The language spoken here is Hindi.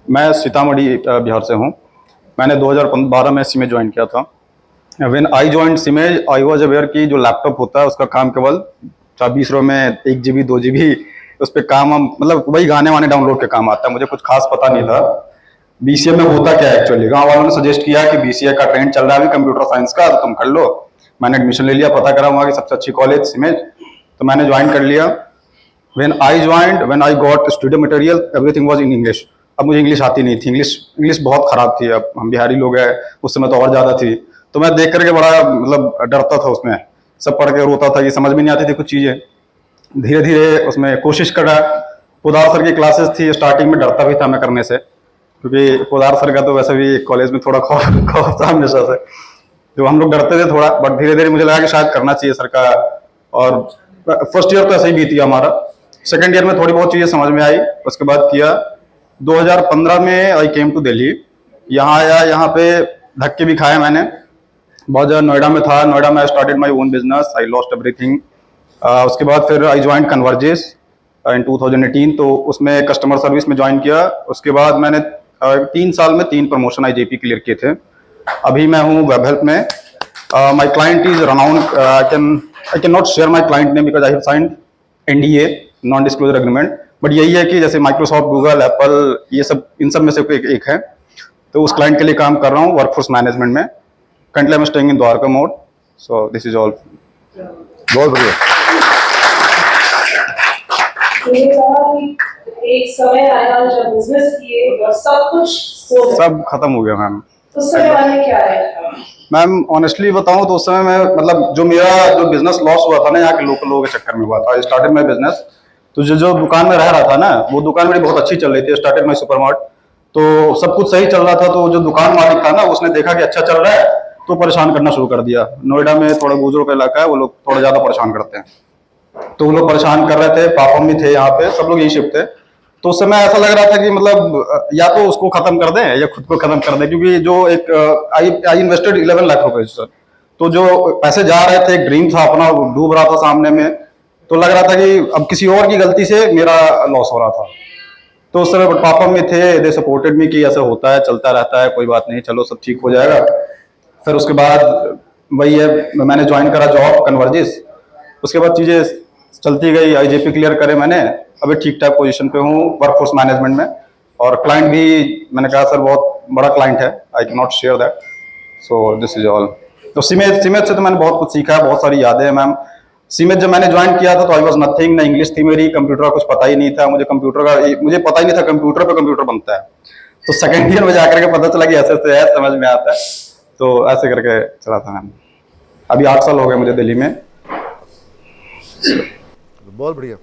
मैं सीतामढ़ी बिहार से हूँ। मैंने 2012 में सीमेज ज्वाइन किया था। When I join Cimage I was aware कि जो लैपटॉप होता है उसका काम केवल 20 रुपये में 1 GB 2 GB उस पर काम मतलब वही गाने वाने डाउनलोड के काम आता है। मुझे कुछ खास पता नहीं था बीसीए में होता क्या है एक्चुअली। गाँव वालों ने सजेस्ट किया कि बीसीए का ट्रेंड चल रहा है अभी कंप्यूटर साइंस का, तो तुम कर लो। मैंने एडमिशन ले लिया, पता करा वहाँ की सबसे अच्छी कॉलेज सीमेज, तो मैंने ज्वाइन कर लिया। when I got studio material, everything was in English। अब मुझे इंग्लिश आती नहीं थी, इंग्लिश बहुत खराब थी। अब हम बिहारी लोग हैं, उस समय तो और ज़्यादा थी। तो मैं देख करके बड़ा मतलब डरता था उसमें, सब पढ़ के रोता था कि समझ में नहीं आती थी कुछ चीज़ें। धीरे धीरे उसमें कोशिश करा। पोदार सर की क्लासेस थी, स्टार्टिंग में डरता भी था मैं करने से, क्योंकि पोदार सर का तो वैसे भी कॉलेज में थोड़ा खौफ था हमेशा से, तो हम लोग डरते थे थोड़ा। बट धीरे धीरे मुझे लगा कि शायद करना चाहिए सर का। और फर्स्ट ईयर तो ऐसे ही बीती हमारा। सेकेंड ईयर में थोड़ी बहुत चीज़ें समझ में आई, उसके बाद किया। 2015 में आई केम टू दिल्ली। यहाँ आया, यहाँ पे धक्के भी खाए मैंने बहुत ज़्यादा। नोएडा में था, नोएडा में I started my own business, I lost everything. उसके बाद फिर आई ज्वाइन कन्वर्जिस इन 2018, तो उसमें कस्टमर सर्विस में ज्वाइन किया। उसके बाद मैंने 3 साल में 3 प्रमोशन आईजेपी क्लियर किए थे। अभी मैं हूँ वेब हेल्प में। My client is renowned. I can not share my client name because I have signed NDA, non disclosure agreement. But यही है कि जैसे माइक्रोसॉफ्ट, गूगल, एप्पल, ये सब इन सब में से एक है। तो उस क्लाइंट के लिए काम कर रहा हूँ वर्कफोर्स मैनेजमेंट में। Currently I am staying in Dwarka mode. So this is all. बहुत बढ़िया। एक समय आया जब बिजनेस किए और सब खत्म हो गया मैम। उस समय वाले क्या है मैम ऑनेस्टली बताऊं तो उस समय मैं मतलब जो बिजनेस लॉस हुआ था ना, यहाँ के लोकल लोगों के चक्कर में हुआ था। आई स्टार्टेड माई बिजनेस, तो जो दुकान में रह रहा था ना, वो दुकान मेरी बहुत अच्छी चल रही थी। स्टार्टेड माई सुपरमार्ट, तो सब कुछ सही चल रहा था। तो जो दुकान मालिक था ना, उसने देखा कि अच्छा चल रहा है तो परेशान करना शुरू कर दिया। नोएडा में थोड़ा गुजरों का इलाका है, वो लोग थोड़ा ज्यादा परेशान करते हैं। तो वो लोग परेशान कर रहे थे, पापा भी थे यहाँ पे, सब लोग यही शिफ्ट थे। तो उस समय ऐसा लग रहा था कि मतलब या तो उसको खत्म कर दें या खुद को खत्म कर दें, क्योंकि जो एक आई इन्वेस्टेड 11 लाख रुपए सर। तो जो पैसे जा रहे थे, एक ड्रीम था अपना, वो डूब रहा था सामने में। तो लग रहा था कि अब किसी और की गलती से मेरा लॉस हो रहा था। तो उस समय पापा में थे, दे सपोर्टेड मी कि ऐसा होता है, चलता रहता है, कोई बात नहीं, चलो सब ठीक हो जाएगा। फिर उसके बाद वही है, मैंने ज्वाइन करा जॉब कन्वर्जिस। उसके बाद चीज़ें चलती गई, आईजेपी क्लियर करे मैंने। अभी ठीक ठाक पोजीशन पे हूँ वर्कफोर्स मैनेजमेंट में। और क्लाइंट भी मैंने कहा सर बहुत बड़ा क्लाइंट है, I can not share that. So this is all. तो सीमेज से तो मैंने बहुत कुछ सीखा है, बहुत सारी यादें हैं मैम। सीमेज जब मैंने ज्वाइन किया था तो आई वॉज नथिंग, ना इंग्लिश थी मेरी, कंप्यूटर का कुछ पता ही नहीं था मुझे। मुझे पता ही नहीं था कंप्यूटर पे कंप्यूटर बनता है। तो सेकेंड ईयर में जाकर के पता चला कि ऐसे ऐसे है, समझ में आता है। तो ऐसे करके चला था मैम। अभी 8 साल हो गए मुझे दिल्ली में। बहुत बढ़िया।